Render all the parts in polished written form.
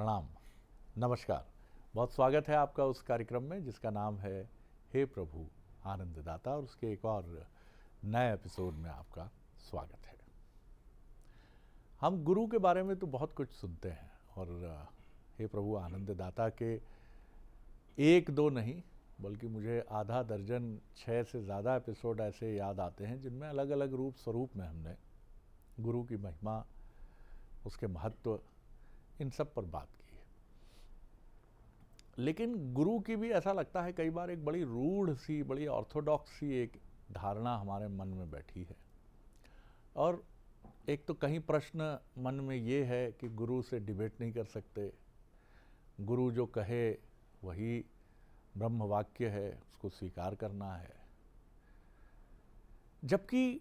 प्रणाम, नमस्कार। बहुत स्वागत है आपका उस कार्यक्रम में जिसका नाम है हे प्रभु आनंददाता, और उसके एक और नए एपिसोड में आपका स्वागत है। हम गुरु के बारे में तो बहुत कुछ सुनते हैं और हे प्रभु आनंददाता के एक दो नहीं बल्कि मुझे आधा दर्जन 6 से ज़्यादा एपिसोड ऐसे याद आते हैं जिनमें अलग अलग रूप स्वरूप में हमने गुरु की महिमा, उसके महत्व, इन सब पर बात की है। लेकिन गुरु की भी ऐसा लगता है कई बार एक बड़ी रूढ़ सी, बड़ी ऑर्थोडॉक्स सी एक धारणा हमारे मन में बैठी है। और एक तो कहीं प्रश्न मन में ये है कि गुरु से डिबेट नहीं कर सकते, गुरु जो कहे वही ब्रह्म वाक्य है, उसको स्वीकार करना है। जबकि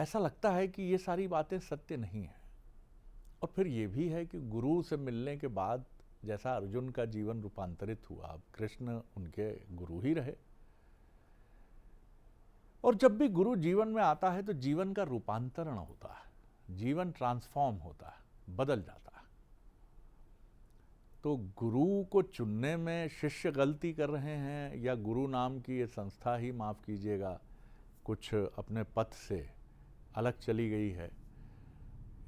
ऐसा लगता है कि ये सारी बातें सत्य नहीं हैं। और फिर ये भी है कि गुरु से मिलने के बाद जैसा अर्जुन का जीवन रूपांतरित हुआ, अब कृष्ण उनके गुरु ही रहे। और जब भी गुरु जीवन में आता है तो जीवन का रूपांतरण होता है, जीवन ट्रांसफॉर्म होता है, बदल जाता है। तो गुरु को चुनने में शिष्य गलती कर रहे हैं या गुरु नाम की ये संस्था ही, माफ़ कीजिएगा, कुछ अपने पथ से अलग चली गई है,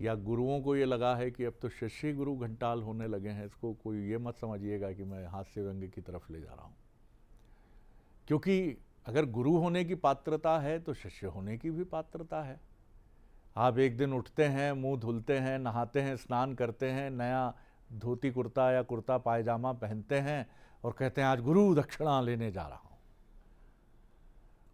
या गुरुओं को ये लगा है कि अब तो शिष्य गुरु घंटाल होने लगे हैं। इसको कोई ये मत समझिएगा कि मैं हास्य व्यंग्य की तरफ ले जा रहा हूँ, क्योंकि अगर गुरु होने की पात्रता है तो शिष्य होने की भी पात्रता है। आप एक दिन उठते हैं, मुंह धुलते हैं, नहाते हैं, स्नान करते हैं, नया धोती कुर्ता या कुर्ता पायजामा पहनते हैं और कहते हैं आज गुरु दक्षिणा लेने जा रहा हूँ।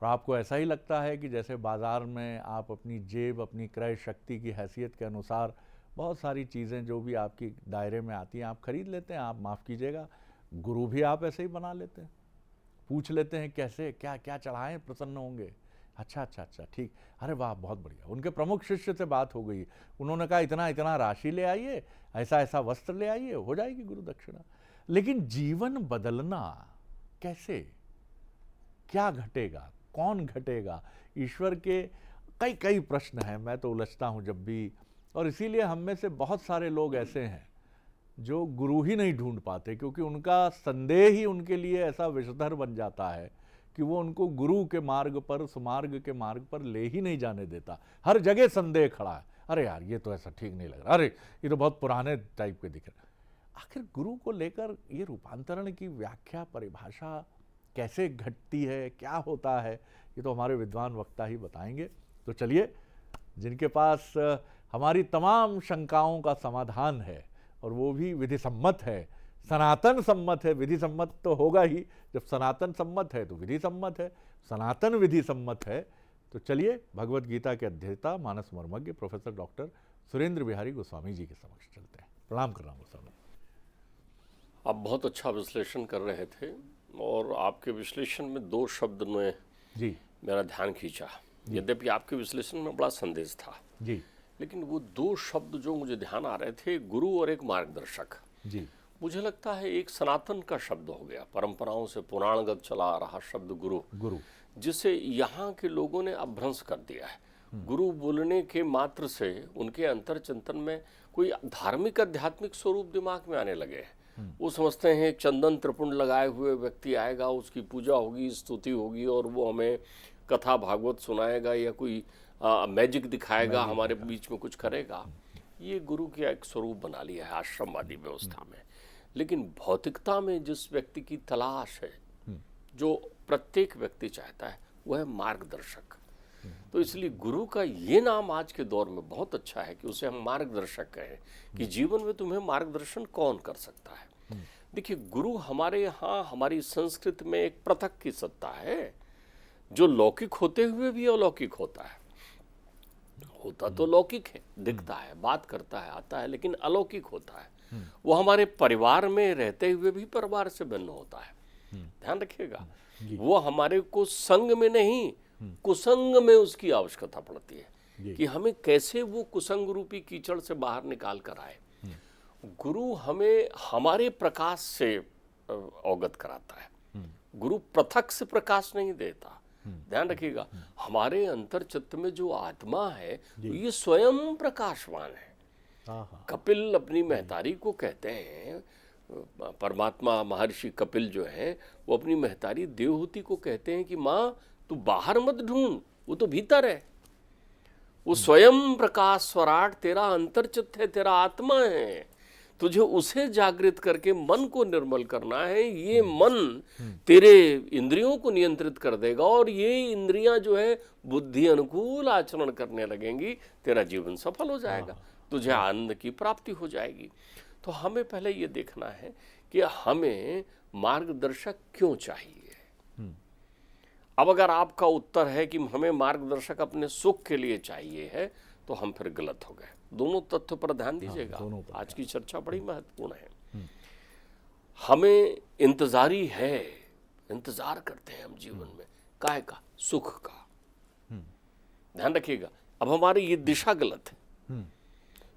और आपको ऐसा ही लगता है कि जैसे बाज़ार में आप अपनी जेब, अपनी क्रय शक्ति की हैसियत के अनुसार बहुत सारी चीज़ें जो भी आपकी दायरे में आती हैं आप खरीद लेते हैं। आप माफ़ कीजिएगा, गुरु भी आप ऐसे ही बना लेते हैं। पूछ लेते हैं कैसे, क्या क्या चढ़ाएं, प्रसन्न होंगे। अच्छा अच्छा अच्छा, ठीक, अरे वाह, बहुत बढ़िया। उनके प्रमुख शिष्य से बात हो गई, उन्होंने कहा इतना इतना राशि ले आइए, ऐसा ऐसा वस्त्र ले आइए, हो जाएगी गुरु दक्षिणा। लेकिन जीवन बदलना कैसे, क्या घटेगा, कौन घटेगा, ईश्वर के कई कई प्रश्न हैं। मैं तो उलझता हूँ जब भी, और इसीलिए हम में से बहुत सारे लोग ऐसे हैं जो गुरु ही नहीं ढूंढ पाते, क्योंकि उनका संदेह ही उनके लिए ऐसा विषधर बन जाता है कि वो उनको गुरु के मार्ग पर, सुमार्ग के मार्ग पर ले ही नहीं जाने देता। हर जगह संदेह खड़ा है, अरे यार ये तो ऐसा ठीक नहीं लग रहा, अरे ये तो बहुत पुराने टाइप के दिख रहे। आखिर गुरु को लेकर ये रूपांतरण की व्याख्या, परिभाषा कैसे घटती है, क्या होता है, ये तो हमारे विद्वान वक्ता ही बताएंगे। तो चलिए, जिनके पास हमारी तमाम शंकाओं का समाधान है, और वो भी विधि सम्मत है, सनातन सम्मत है। विधि सम्मत तो होगा ही, जब सनातन सम्मत है तो विधि सम्मत है, सनातन विधि सम्मत है। तो चलिए, भगवत गीता के अध्येता, मानस मर्मज्ञ प्रोफेसर डॉक्टर सुरेंद्र बिहारी गोस्वामी जी के समक्ष चलते हैं। प्रणाम कर रहा हूँ गोस्वामी। आप बहुत अच्छा विश्लेषण कर रहे थे, और आपके विश्लेषण में दो शब्द ने जी मेरा ध्यान खींचा। यद्यपि आपके विश्लेषण में बड़ा संदेश था जी लेकिन वो दो शब्द जो मुझे ध्यान आ रहे थे, गुरु और एक मार्गदर्शक। जी मुझे लगता है एक सनातन का शब्द हो गया, परंपराओं से पुराणगत चला आ रहा शब्द गुरु, गुरु, जिसे यहाँ के लोगों ने अभ्रंश कर दिया है। गुरु बोलने के मात्र से उनके अंतर चिंतन में कोई धार्मिक आध्यात्मिक स्वरूप दिमाग में आने लगे हैं। वो समझते हैं चंदन त्रिपुंड लगाए हुए व्यक्ति आएगा, उसकी पूजा होगी, स्तुति होगी, और वो हमें कथा भागवत सुनाएगा या कोई मैजिक दिखाएगा, हमारे बीच में कुछ करेगा। ये गुरु का एक स्वरूप बना लिया है आश्रमवादी व्यवस्था में। लेकिन भौतिकता में जिस व्यक्ति की तलाश है, जो प्रत्येक व्यक्ति चाहता है, वह है मार्गदर्शक। तो इसलिए गुरु का ये नाम आज के दौर में बहुत अच्छा है कि उसे हम मार्गदर्शक कहें, कि जीवन में तुम्हें मार्गदर्शन कौन कर सकता है। देखिए, गुरु हमारे यहाँ, हमारी संस्कृति में एक पृथक की सत्ता है, जो लौकिक होते हुए भी अलौकिक होता है। होता तो लौकिक है, दिखता है, बात करता है, आता है, लेकिन अलौकिक होता है। वो हमारे परिवार में रहते हुए भी परिवार से भिन्न होता है। ध्यान रखिएगा, वो हमारे को संग में नहीं, कुसंग में उसकी आवश्यकता पड़ती है कि हमें कैसे वो कुसंग रूपी कीचड़ से बाहर निकाल कर आए। गुरु हमें हमारे प्रकाश से अवगत कराता है। गुरु पृथक से प्रकाश नहीं देता। ध्यान रखिएगा, हमारे अंतर चित्त में जो आत्मा है ये स्वयं प्रकाशवान है। कपिल अपनी महतारी को कहते हैं परमात्मा महर्षि कपिल जो हैं वो अपनी महतारी देवहूति को कहते हैं कि माँ तू बाहर मत ढूंढ, वो तो भीतर है, वो स्वयं प्रकाश स्वराट तेरा अंतर्चित्त है, तेरा आत्मा है, तुझे उसे जागृत करके मन को निर्मल करना है। ये मन तेरे इंद्रियों को नियंत्रित कर देगा और ये इंद्रियां जो है बुद्धि अनुकूल आचरण करने लगेंगी, तेरा जीवन सफल हो जाएगा, तुझे आनंद की प्राप्ति हो जाएगी। तो हमें पहले ये देखना है कि हमें मार्गदर्शक क्यों चाहिए। अब अगर आपका उत्तर है कि हमें मार्गदर्शक अपने सुख के लिए चाहिए है, तो हम फिर गलत हो गए। दोनों तथ्य पर ध्यान दीजिएगा, आज की चर्चा बड़ी महत्वपूर्ण है। हमें इंतजारी है, इंतजार करते हैं हम जीवन में, काय का? सुख का। ध्यान रखिएगा, अब हमारी ये दिशा गलत है।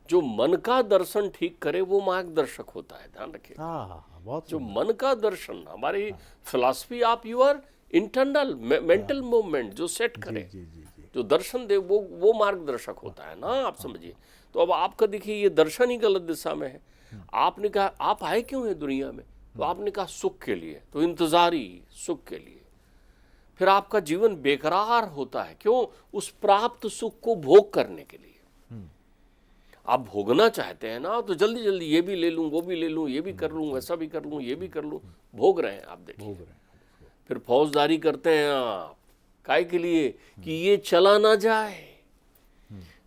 जो मन का दर्शन ठीक करे वो मार्गदर्शक होता है, ध्यान रखिएगा। जो मन का दर्शन, हमारी फिलॉसफी आप यूर इंटरनल मेंटल मूवमेंट जो सेट करे, जो दर्शन दे, वो मार्गदर्शक होता है ना, आप समझिए। तो अब आपका देखिए ये दर्शन ही गलत दिशा में है। आपने कहा आप आए क्यों है दुनिया में, तो आपने कहा सुख के लिए, तो इंतजारी सुख के लिए। फिर आपका जीवन बेकरार होता है, क्यों? उस प्राप्त सुख को भोग करने के लिए। आप भोगना चाहते हैं ना, तो जल्दी जल्दी ये भी ले लूं, वो भी ले लूं, ये भी कर लूं, वैसा भी कर लूं, ये भी कर लूं, भोग रहे हैं आप, देखिए। फिर फौजदारी करते हैं आप, काय के लिए? कि ये चला ना जाए,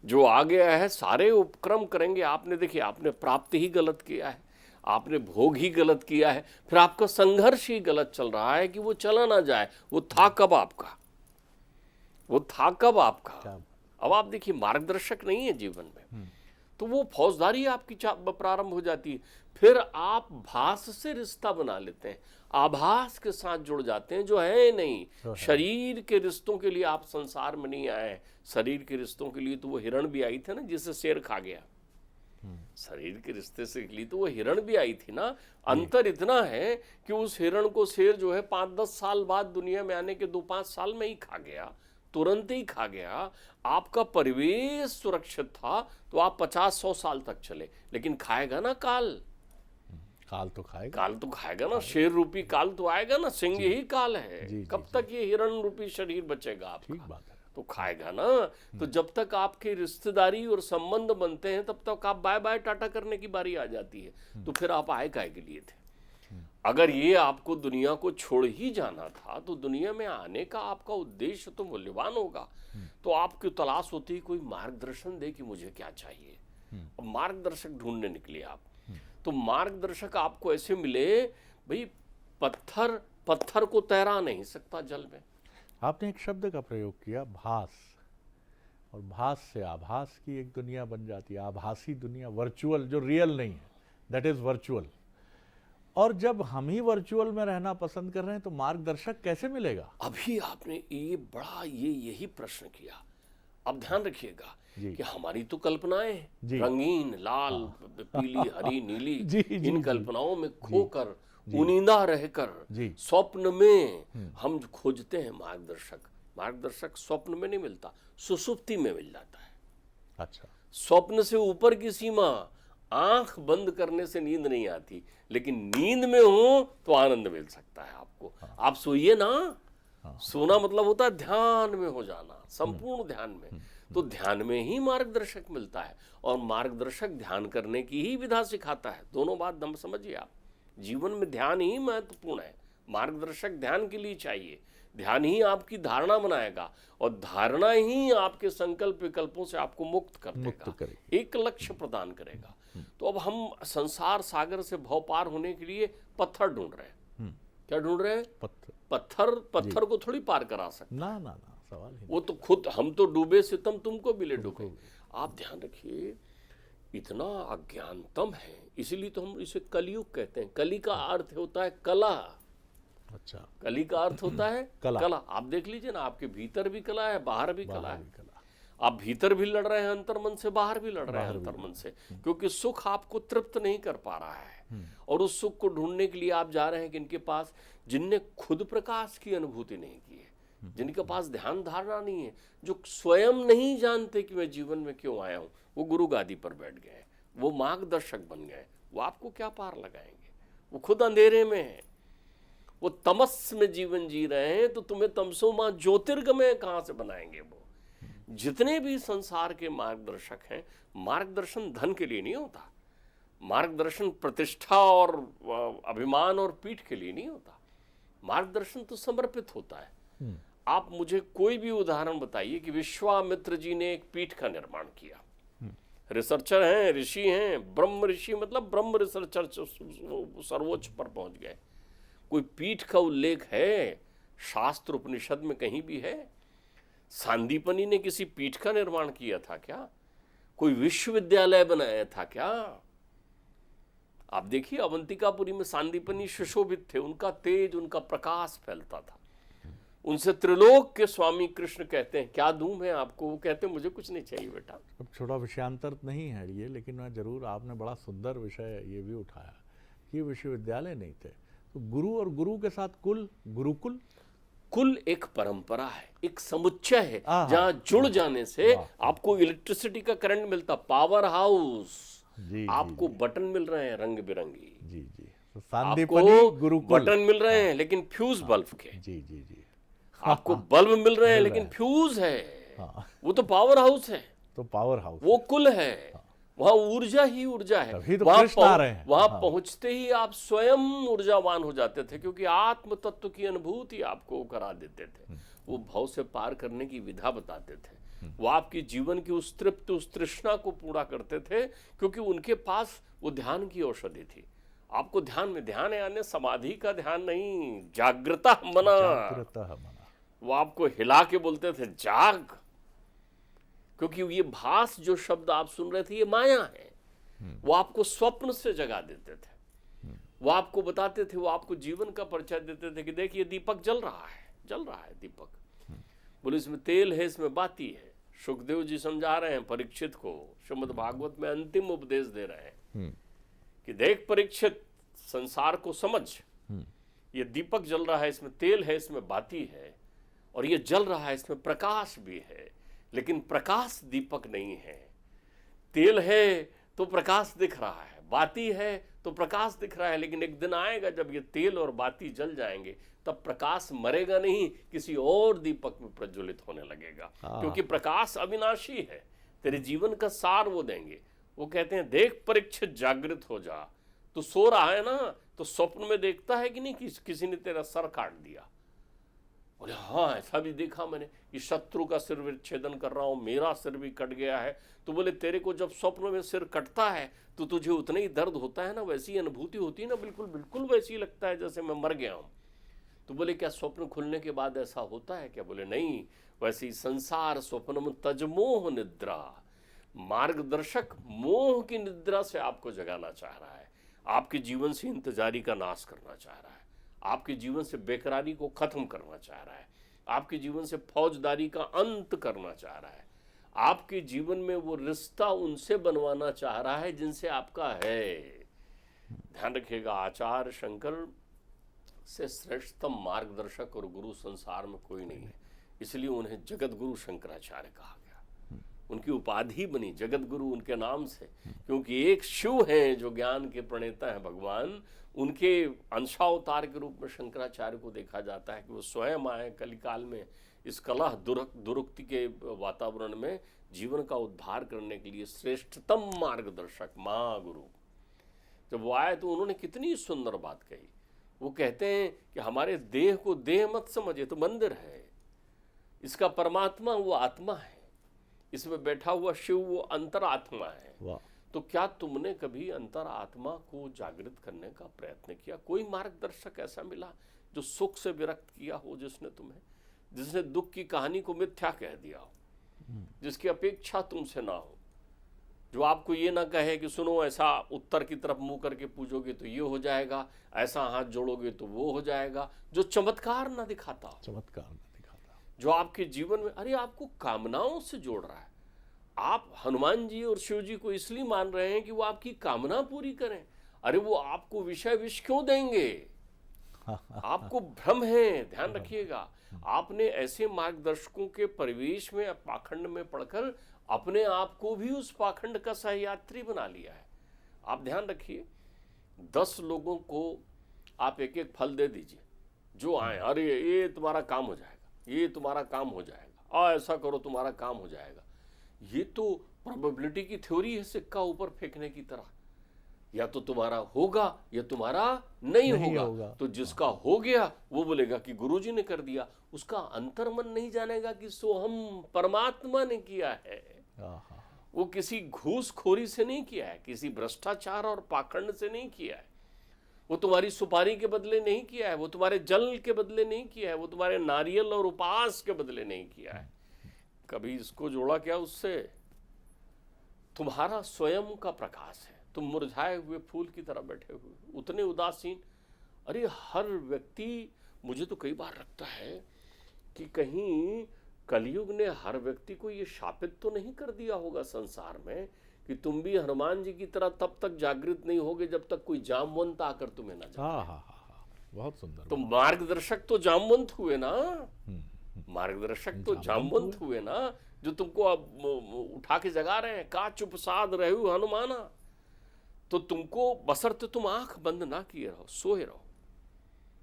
जो आ गया है सारे उपक्रम करेंगे। आपने देखिए, आपने प्राप्ति ही गलत किया है, आपने भोग ही गलत किया है, फिर आपका संघर्ष ही गलत चल रहा है कि वो चला ना जाए। वो था कब आपका, वो था कब आपका? अब आप देखिए मार्गदर्शक नहीं है जीवन में, तो वो फौजदारी आपकी प्रारंभ हो जाती है। फिर आप भास से रिश्ता बना लेते हैं, आभास के साथ जुड़ जाते हैं, जो है नहीं। शरीर के रिश्तों के लिए आप संसार में नहीं आए, शरीर के रिश्तों के लिए तो वो हिरण भी आई थी ना, जिसे शेर खा गया। शरीर के रिश्ते से के लिए तो वो हिरण भी आई थी ना। अंतर इतना है कि उस हिरण को शेर जो है 5-10 साल बाद दुनिया में आने के 2-5 साल में ही खा गया, तुरंत ही खा गया। आपका परिवेश सुरक्षित था तो आप 50-100 साल तक चले, लेकिन खाएगा ना काल, काल तो खाएगा, काल तो खाएगा ना। शेर रूपी काल तो आएगा ना, सिंह ही काल है। कब तक ये हिरण रूपी शरीर बचेगा आपका? ठीक बात है। तो खाएगा ना। तो जब तक आपकी रिश्तेदारी और संबंध बनते हैं, तब तक आप बाय बाय टाटा करने की बारी आ जाती है। तो फिर आप आए काहे के लिए थे? अगर ये आपको दुनिया को छोड़ ही जाना था, तो दुनिया में आने का आपका उद्देश्य तो मूल्यवान होगा। तो आपकी तलाश होती है कोई मार्गदर्शन दे कि मुझे क्या चाहिए। अब मार्गदर्शक ढूंढने निकले आप, तो मार्गदर्शक आपको ऐसे मिले, भाई पत्थर को तैरा नहीं सकता जल में। आपने एक शब्द का प्रयोग किया, भास, और भास से आभास की एक दुनिया बन जाती है, आभासी दुनिया, वर्चुअल, जो रियल नहीं है, दैट इज वर्चुअल। और जब हम ही वर्चुअल में रहना पसंद कर रहे हैं, तो मार्गदर्शक कैसे मिलेगा? अभी आपने यही प्रश्न किया। अब ध्यान रखिएगा कि हमारी तो कल्पनाएं हैं, रंगीन, लाल, पीली, हरी, नीली, इन कल्पनाओं में खोकर, उनींदा रहकर, स्वप्न में हम खोजते हैं मार्गदर्शक। मार्गदर्शक स्वप्न में नहीं मिलता, सुसुप्ति में मिल जाता है। अच्छा, स्वप्न से ऊपर की सीमा, आंख बंद करने से नींद नहीं आती, लेकिन नींद में हो तो आनंद मिल सकता है आपको। आप सोइए ना, सोना मतलब होता है ध्यान में हो जाना, संपूर्ण ध्यान में। तो ध्यान में ही मार्गदर्शक मिलता है, और मार्गदर्शक ध्यान करने की ही विधा सिखाता है। दोनों बात दम समझिए आप, जीवन में ध्यान ही महत्वपूर्ण है, मार्गदर्शक ध्यान के लिए चाहिए। ध्यान ही आपकी धारणा बनाएगा, और धारणा ही आपके संकल्प विकल्पों से आपको मुक्त कर देगा, एक लक्ष्य प्रदान करेगा। तो अब हम संसार सागर से भव पार होने के लिए पत्थर ढूंढ रहे हैं। क्या ढूंढ रहे हैं? पत्थर को थोड़ी पार करा सकते ना, सवाल ही वो तो खुद, हम तो डूबे सितम तुमको भी ले डूबे। आप ध्यान रखिए, इतना अज्ञानतम है, इसीलिए तो हम इसे कलयुग कहते हैं। कली का अर्थ होता है कला। अच्छा, कली का अर्थ होता है कला। आप देख लीजिए ना, आपके भीतर भी कला है, बाहर भी कला है। आप भीतर भी लड़ रहे हैं अंतर्मन से, बाहर भी लड़ रहे हैं अंतर्मन से, क्योंकि सुख आपको तृप्त नहीं कर पा रहा है। और उस सुख को ढूंढने के लिए आप जा रहे हैं किनके पास? जिनने खुद प्रकाश की अनुभूति नहीं की है, जिनके पास ध्यान धारणा नहीं है, जो स्वयं नहीं जानते कि मैं जीवन में क्यों आया हूं। वो गुरु गादी पर बैठ गए, वो मार्गदर्शक बन गए, वो आपको क्या पार लगाएंगे? वो खुद अंधेरे में है, वो तमस में जीवन जी रहे हैं, तो तुम्हें तमसो मां ज्योतिर्गमय कहां से बनाएंगे वो। जितने भी संसार के मार्गदर्शक हैं, मार्गदर्शन धन के लिए नहीं होता, मार्गदर्शन प्रतिष्ठा और अभिमान और पीठ के लिए नहीं होता, मार्गदर्शन तो समर्पित होता है। आप मुझे कोई भी उदाहरण बताइए कि विश्वामित्र जी ने एक पीठ का निर्माण किया, रिसर्चर हैं, ऋषि हैं, ब्रह्म ऋषि मतलब ब्रह्म रिसर्चर, सर्वोच्च पर पहुंच गए। कोई पीठ का उल्लेख है शास्त्र उपनिषद में कहीं भी है? सांदीपनि ने किसी पीठ का निर्माण किया था क्या? कोई विश्वविद्यालय बनाया था क्या? आप देखिए अवंतिकापुरी में सांदीपनि सुशोभित थे, उनका तेज, उनका प्रकाश फैलता था। उनसे त्रिलोक के स्वामी कृष्ण कहते हैं क्या दूं मैं आपको? वो कहते हैं मुझे कुछ नहीं चाहिए बेटा। अब छोटा विषयांतर नहीं है ये, लेकिन मैं जरूर, आपने बड़ा सुंदर विषय ये भी उठाया कि विश्वविद्यालय नहीं थे, तो गुरु और गुरु के साथ कुल, गुरुकुल। कुल एक परंपरा है, एक समुच्चय है जहां जुड़ जाने से आपको इलेक्ट्रिसिटी का करंट मिलता, पावर हाउस, आपको बटन मिल रहे हैं रंग बिरंगी, जी जी, तो आपको गुरुकुल बटन मिल रहे हैं लेकिन फ्यूज बल्ब के, जी जी जी, आपको बल्ब मिल रहे हैं लेकिन फ्यूज है, वो तो पावर हाउस है, तो पावर हाउस वो कुल है, वहां ऊर्जा ही ऊर्जा है। तभी तो कृष्ण आ रहे हैं। वहां पहुंचते ही आप स्वयं ऊर्जावान हो जाते थे, क्योंकि आत्म तत्व की अनुभूति आपको करा देते थे, वो भव से पार करने की विधा बताते थे, वो आपकी जीवन की उस तृप्ति, उस तृष्णा को पूरा करते थे, क्योंकि उनके पास वो ध्यान की औषधि थी। आपको ध्यान में, ध्यान यानी समाधि का ध्यान नहीं, जागृता मना, वो आपको हिला के बोलते थे जाग, क्योंकि ये भास जो शब्द आप सुन रहे थे ये माया है। वो आपको स्वप्न से जगा देते थे, वो आपको बताते थे, वो आपको जीवन का परिचय देते थे कि देखिए दीपक जल रहा है दीपक, बोले इसमें तेल है, इसमें बाती है। सुखदेव जी समझा रहे हैं परीक्षित को, श्रीमद् भागवत में अंतिम उपदेश दे रहे हैं कि देख परीक्षित, संसार को समझ, ये दीपक जल रहा है, इसमें तेल है, इसमें बाती है, और ये जल रहा है, इसमें प्रकाश भी है, लेकिन प्रकाश दीपक नहीं है। तेल है तो प्रकाश दिख रहा है, बाती है तो प्रकाश दिख रहा है, लेकिन एक दिन आएगा जब ये तेल और बाती जल जाएंगे, तब प्रकाश मरेगा नहीं, किसी और दीपक में प्रज्वलित होने लगेगा, क्योंकि प्रकाश अविनाशी है। तेरे जीवन का सार वो देंगे। वो कहते हैं देख परीक्षित जागृत हो जा, तो सो रहा है ना, तो स्वप्न में देखता है कि नहीं कि किसी ने तेरा सर काट दिया? बोले हाँ ऐसा भी देखा मैंने कि शत्रु का सिर विच्छेदन कर रहा हूं, मेरा सिर भी कट गया है। तो बोले तेरे को जब स्वप्न में सिर कटता है तो तुझे उतना ही दर्द होता है ना, वैसी अनुभूति होती है ना? बिल्कुल बिल्कुल वैसी लगता है जैसे मैं मर गया हूं। तो बोले क्या स्वप्न खुलने के बाद ऐसा होता है क्या? बोले नहीं, वैसे संसार स्वप्नम तजमोह निद्रा, मार्गदर्शक मोह की निद्रा से आपको जगाना चाह रहा है, आपके जीवन से इंतजारी का नाश करना चाह रहा है, आपके जीवन से बेकरारी को खत्म करना चाह रहा है, आपके जीवन से फौजदारी का अंत करना चाह रहा है, आपके जीवन में वो रिश्ता उनसे बनवाना चाह रहा है जिनसे आपका है। ध्यान रखिएगा, आचार्य शंकर से श्रेष्ठतम मार्गदर्शक और गुरु संसार में कोई नहीं है, इसलिए उन्हें जगत गुरु शंकराचार्य कहा गया। उनकी उपाधि बनी जगत गुरु उनके नाम से, क्योंकि एक शिव हैं जो ज्ञान के प्रणेता हैं भगवान, उनके अंशावतार के रूप में शंकराचार्य को देखा जाता है कि वो स्वयं आए कलिकाल में इस कलह दुरुक्ति के वातावरण में जीवन का उद्धार करने के लिए श्रेष्ठतम मार्गदर्शक माँ गुरु। जब वो आए तो उन्होंने कितनी सुंदर बात कही। वो कहते हैं कि हमारे देह को देह मत समझे, तो मंदिर है, इसका परमात्मा वो आत्मा है, इसमें बैठा हुआ शिव वो अंतरात्मा है। तो क्या तुमने कभी अंतरात्मा को जागृत करने का प्रयत्न किया? कोई मार्गदर्शक ऐसा मिला जो सुख से विरक्त किया हो, जिसने तुम्हें, जिसने दुख की कहानी को मिथ्या कह दिया हो, जिसकी अपेक्षा तुमसे ना हो, जो आपको ये ना कहे कि सुनो ऐसा उत्तर की तरफ मुंह करके पूजोगे तो ये हो जाएगा, ऐसा हाथ जोड़ोगे तो वो हो जाएगा, जो चमत्कार ना दिखाता, जो आपके जीवन में, अरे आपको कामनाओं से जोड़ रहा है। आप हनुमान जी और शिव जी को इसलिए मान रहे हैं कि वो आपकी कामना पूरी करें। अरे वो आपको विषय विष क्यों देंगे? आपको भ्रम है, ध्यान रखिएगा। आपने ऐसे मार्गदर्शकों के परिवेश में, पाखंड में पढ़कर अपने आप को भी उस पाखंड का सहयात्री बना लिया है। आप ध्यान रखिए, 10 लोगों को आप एक एक फल दे दीजिए, जो आए, अरे ये तुम्हारा काम हो जाएगा, ये तुम्हारा काम हो जाएगा, ऐसा करो तुम्हारा काम हो जाएगा। ये तो प्रोबेबिलिटी की थ्योरी है, सिक्का ऊपर फेंकने की तरह। या तो तुम्हारा होगा या तुम्हारा नहीं होगा। तो जिसका हो गया वो बोलेगा कि गुरुजी ने कर दिया। उसका अंतर्मन नहीं जानेगा कि सोहम परमात्मा ने किया है। वो किसी घूसखोरी से नहीं किया है, किसी भ्रष्टाचार और पाखंड से नहीं किया है, वो तुम्हारी सुपारी के बदले नहीं किया है, वो तुम्हारे जल के बदले नहीं किया है, वो तुम्हारे नारियल और उपवास के बदले नहीं किया है। कभी इसको जोड़ा क्या उससे? तुम्हारा स्वयं का प्रकाश है, तुम मुरझाए हुए फूल की तरह बैठे हुए, उतने उदासीन। अरे हर व्यक्ति, मुझे तो कई बार लगता है कि कहीं कलयुग ने हर व्यक्ति को ये शापित तो नहीं कर दिया होगा संसार में कि तुम भी हनुमान जी की तरह तब तक जागृत नहीं होगे जब तक कोई जामवंत आकर तुम्हें ना जाए। बहुत सुंदर। तो मार्गदर्शक तो जामवंत हुए ना, मार्गदर्शक तो जामवंत हुए ना, जो तुमको अब उठा के जगा रहे हैं। का चुप साध रहे हो हनुमाना। तो तुमको बशर्ते तुम आंख बंद ना किए रहो, सोए रहो।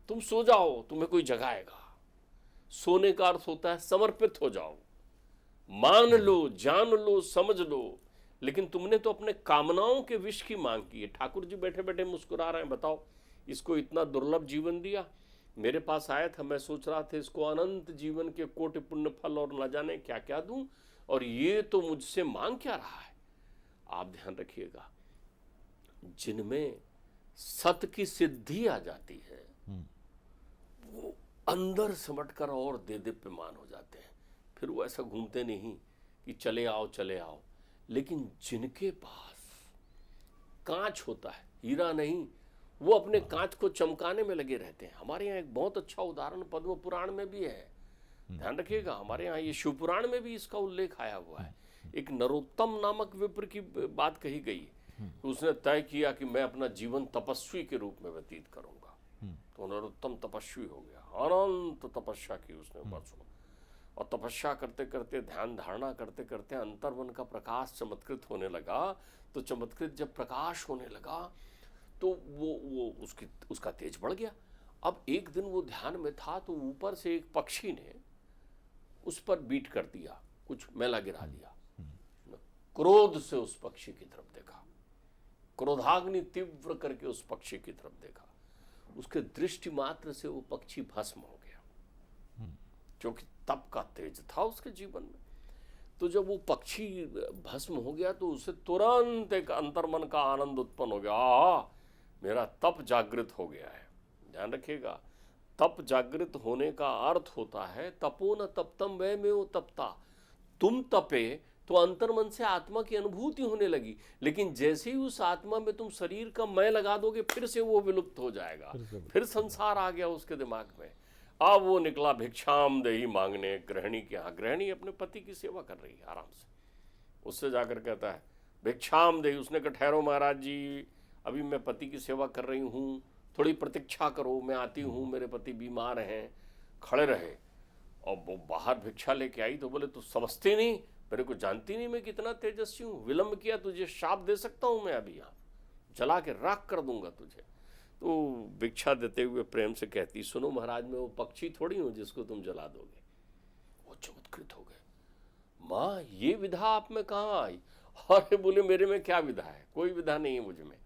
तुम सो जाओ, तुम्हें कोई जगाएगा। सोने का अर्थ होता है समर्पित हो जाओ, मान लो, जान लो, समझ लो। लेकिन तुमने तो अपने कामनाओं के विष की मांग की है। ठाकुर जी बैठे बैठे मुस्कुरा रहे हैं, बताओ इसको इतना दुर्लभ जीवन दिया। मेरे पास आया था, मैं सोच रहा था इसको अनंत जीवन के कोटि पुण्य फल और न जाने क्या क्या दूं, और ये तो मुझसे मांग क्या रहा है। आप ध्यान रखिएगा, जिनमें सत की सिद्धि आ जाती है वो अंदर सिमट कर और देदीप्यमान हो जाते हैं। फिर वो ऐसा घूमते नहीं कि चले आओ चले आओ। लेकिन जिनके पास कांच होता है, हीरा नहीं, वो अपने कांच को चमकाने में लगे रहते हैं। हमारे यहाँ एक बहुत अच्छा उदाहरण पद्म पुराण में भी है, ध्यान रखिएगा। हमारे यहाँ ये शिव पुराण में भी इसका उल्लेख आया हुआ है। एक नरोत्तम नामक विप्र की बात कही गई। उसने तय किया कि मैं अपना जीवन तपस्वी के रूप में व्यतीत करूंगा। तो नरोत्तम तपस्वी हो गया, अनंत तपस्या की उसने वर्षों, और तपस्या करते करते, ध्यान धारणा करते करते अंतर्मन का प्रकाश चमत्कृत होने लगा। तो चमत्कृत जब प्रकाश होने लगा तो वो उसका तेज बढ़ गया। अब एक दिन वो ध्यान में था तो ऊपर से एक पक्षी ने उस पर बीट कर दिया, कुछ मैला गिरा दिया। क्रोध से उस पक्षी की तरफ देखा, क्रोधाग्नि तीव्र करके उस पक्षी की तरफ देखा। उसके दृष्टि मात्र से वो पक्षी भस्म हो गया, क्योंकि तप का तेज था उसके जीवन में। तो जब वो पक्षी भस्म हो गया तो उसे तुरंत एक अंतर्मन का आनंद उत्पन्न हो गया, मेरा तप जागृत हो गया है। ध्यान रखिएगा, तप जागृत होने का अर्थ होता है तपो न तप्तम वै में तपता। तुम तपे तो अंतर्मन से आत्मा की अनुभूति होने लगी, लेकिन जैसे ही उस आत्मा में तुम शरीर का मैं लगा दोगे फिर से वो विलुप्त हो जाएगा। फिर संसार आ गया उसके दिमाग में। अब वो निकला भिक्षाम देही मांगने गृहिणी के यहाँ। गृहिणी अपने पति की सेवा कर रही है आराम से, उससे जाकर कहता है भिक्षाम देही। उसने कहा ठहरो महाराज जी, अभी मैं पति की सेवा कर रही हूँ, थोड़ी प्रतीक्षा करो, मैं आती हूँ, मेरे पति बीमार हैं। खड़े रहे और वो बाहर भिक्षा लेके आई तो बोले तू समझती नहीं, मेरे को जानती नहीं मैं कितना तेजस्वी हूँ, विलंब किया तुझे शाप दे सकता हूँ मैं, अभी यहाँ जला के राख कर दूंगा तुझे। तो भिक्षा देते हुए प्रेम से कहती, सुनो महाराज, मैं वो पक्षी थोड़ी हूँ जिसको तुम जला दोगे। वो चमत्कृत हो गए, माँ ये विधा आप में कहाँ आई? अरे बोले मेरे में क्या विधा है, कोई विधा नहीं है मुझ में।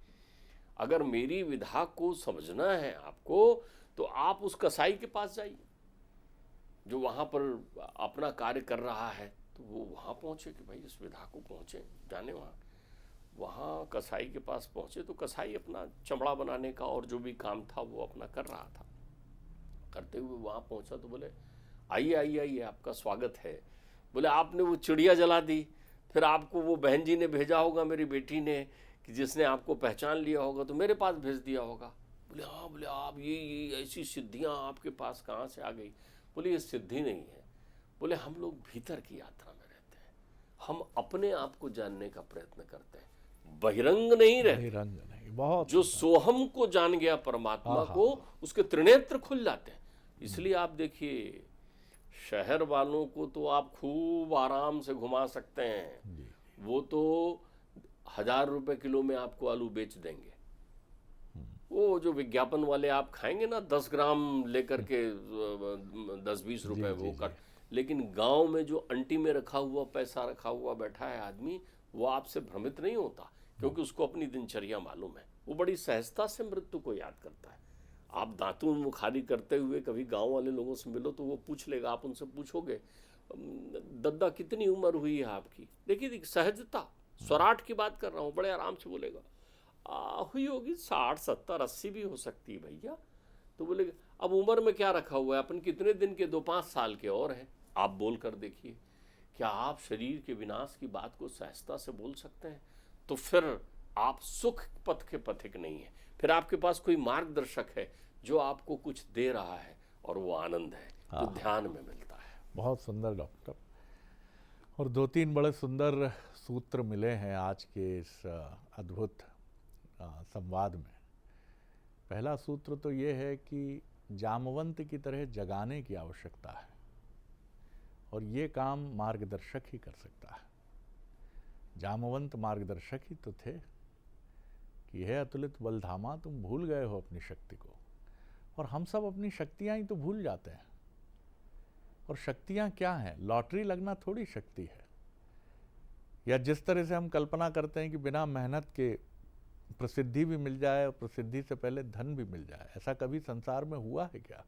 अगर मेरी विधा को समझना है आपको तो आप उस कसाई के पास जाइए जो वहां पर अपना कार्य कर रहा है। तो वो वहां पहुंचे कि भाई इस विधा को पहुंचे, जाने वहां कसाई के पास पहुंचे तो कसाई अपना चमड़ा बनाने का और जो भी काम था वो अपना कर रहा था। करते हुए वहां पहुंचा तो बोले आइए आइए आइए, आपका स्वागत है। बोले आपने वो चिड़िया जला दी, फिर आपको वो बहन जी ने भेजा होगा, मेरी बेटी ने, कि जिसने आपको पहचान लिया होगा तो मेरे पास भेज दिया होगा। बोले हाँ। बोले आप ये ऐसी सिद्धियां आपके पास कहाँ से आ गई? बोले ये सिद्धि नहीं है, बोले हम लोग भीतर की यात्रा में रहते हैं, हम अपने आप को जानने का प्रयत्न करते हैं, बहिरंग नहीं रहते। बहुत जो सोहम को जान गया परमात्मा को, उसके त्रिनेत्र खुल जाते हैं। इसलिए आप देखिए शहर वालों को तो आप खूब आराम से घुमा सकते हैं, वो तो 1000 रुपए किलो में आपको आलू बेच देंगे, वो जो विज्ञापन वाले आप खाएंगे ना 10 ग्राम लेकर के 10-20 रुपए वो कर, लेकिन गांव में जो अंटी में रखा हुआ पैसा रखा हुआ बैठा है आदमी, वो आपसे भ्रमित नहीं होता, क्योंकि उसको अपनी दिनचर्या मालूम है। वो बड़ी सहजता से मृत्यु को याद करता है। आप दांतों मुखारी करते हुए कभी गांव वाले लोगों से मिलो तो वो पूछ लेगा, आप उनसे पूछोगे दद्दा कितनी उम्र हुई है आपकी, देखिए सहजता, स्वराट की बात कर रहा हूँ, बड़े आराम से बोलेगा हुई होगी 60, 70, 80 भी हो सकती है भैया। तो बोलेगा अब उम्र में क्या रखा हुआ है, अपन कितने दिन के, 2-5 साल के और हैं। आप बोल कर देखिए, क्या आप शरीर के विनाश की बात को सहजता से बोल सकते हैं? तो फिर आप सुख पथ के पथिक नहीं है, फिर आपके पास कोई मार्गदर्शक है जो आपको कुछ दे रहा है, और वो आनंद है जो ध्यान में मिलता है। बहुत सुंदर डॉक्टर, और 2-3 बड़े सुंदर सूत्र मिले हैं आज के इस अद्भुत संवाद में। पहला सूत्र तो ये है कि जामवंत की तरह जगाने की आवश्यकता है, और ये काम मार्गदर्शक ही कर सकता है। जामवंत मार्गदर्शक ही तो थे कि हे अतुलित बलधामा, तुम भूल गए हो अपनी शक्ति को। और हम सब अपनी शक्तियां ही तो भूल जाते हैं। और शक्तियां क्या हैं? लॉटरी लगना थोड़ी शक्ति है, या जिस तरह से हम कल्पना करते हैं कि बिना मेहनत के प्रसिद्धि भी मिल जाए और प्रसिद्धि से पहले धन भी मिल जाए। ऐसा कभी संसार में हुआ है क्या?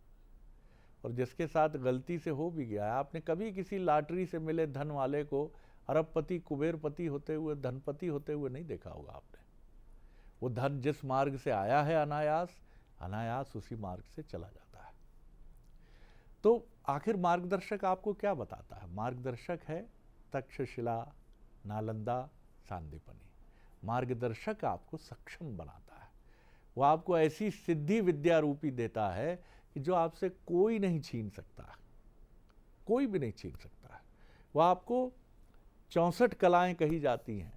और जिसके साथ गलती से हो भी गया है, आपने कभी किसी लॉटरी से मिले धन वाले को अरबपति कुबेरपति होते हुए, धनपति होते हुए नहीं देखा होगा आपने। वो धन जिस मार्ग से आया है अनायास, अनायास उसी मार्ग से चला जाता है। तो आखिर मार्गदर्शक आपको क्या बताता है? मार्गदर्शक है तक्षशिला, नालंदा, सांदीपनि। मार्गदर्शक आपको सक्षम बनाता है। वो आपको ऐसी सिद्धि विद्या रूपी देता है कि जो आपसे कोई नहीं छीन सकता, कोई भी नहीं छीन सकता है। वो आपको 64 कलाएं कही जाती हैं,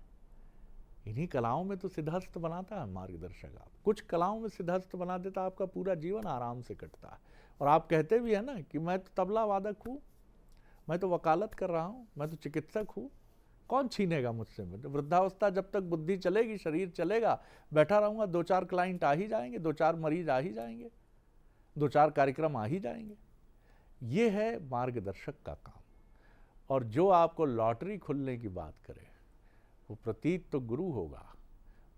इन्हीं कलाओं में तो सिद्धहस्त बनाता है मार्गदर्शक। आप कुछ कलाओं में सिद्धहस्त बना देता, आपका पूरा जीवन आराम से कटता है। और आप कहते भी है ना कि मैं तो तबला वादक हूँ, मैं तो वकालत कर रहा हूँ, मैं तो चिकित्सक हूँ, कौन छीनेगा मुझसे? मैं तो वृद्धावस्था, जब तक बुद्धि चलेगी, शरीर चलेगा, बैठा रहूँगा, 2-4 क्लाइंट आ ही जाएंगे, 2-4 मरीज आ ही जाएंगे, 2-4 कार्यक्रम आ ही जाएंगे। ये है मार्गदर्शक का काम। और जो आपको लॉटरी खुलने की बात करे, वो प्रतीत तो गुरु होगा,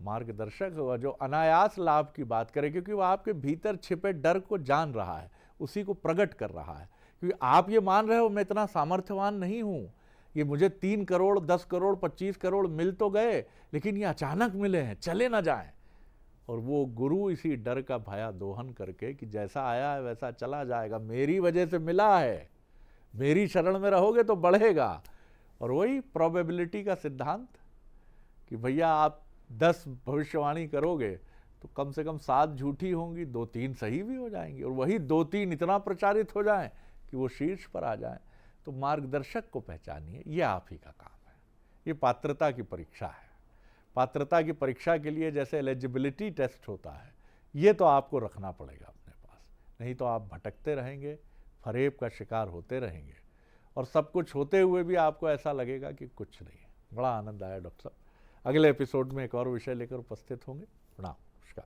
मार्गदर्शक होगा जो अनायास लाभ की बात करे, क्योंकि वो आपके भीतर छिपे डर को जान रहा है, उसी को प्रकट कर रहा है। क्योंकि आप ये मान रहे हो मैं इतना सामर्थ्यवान नहीं हूँ, ये मुझे 3 करोड़, 10 करोड़, 25 करोड़ मिल तो गए, लेकिन ये अचानक मिले हैं, चले ना जाएं। और वो गुरु इसी डर का भया दोहन करके कि जैसा आया है वैसा चला जाएगा, मेरी वजह से मिला है, मेरी शरण में रहोगे तो बढ़ेगा। और वही प्रोबेबिलिटी का सिद्धांत कि भैया आप 10 भविष्यवाणी करोगे तो कम से कम 7 झूठी होंगी, 2-3 सही भी हो जाएंगी, और वही 2-3 इतना प्रचारित हो जाएं कि वो शीर्ष पर आ जाएं। तो मार्गदर्शक को पहचानिए, ये आप ही का काम है। ये पात्रता की परीक्षा है। पात्रता की परीक्षा के लिए जैसे एलिजिबिलिटी टेस्ट होता है, ये तो आपको रखना पड़ेगा अपने पास, नहीं तो आप भटकते रहेंगे, फरेब का शिकार होते रहेंगे, और सब कुछ होते हुए भी आपको ऐसा लगेगा कि कुछ नहीं है। बड़ा आनंद आया डॉक्टर साहब। अगले एपिसोड में एक और विषय लेकर उपस्थित होंगे। प्रणाम, नमस्कार।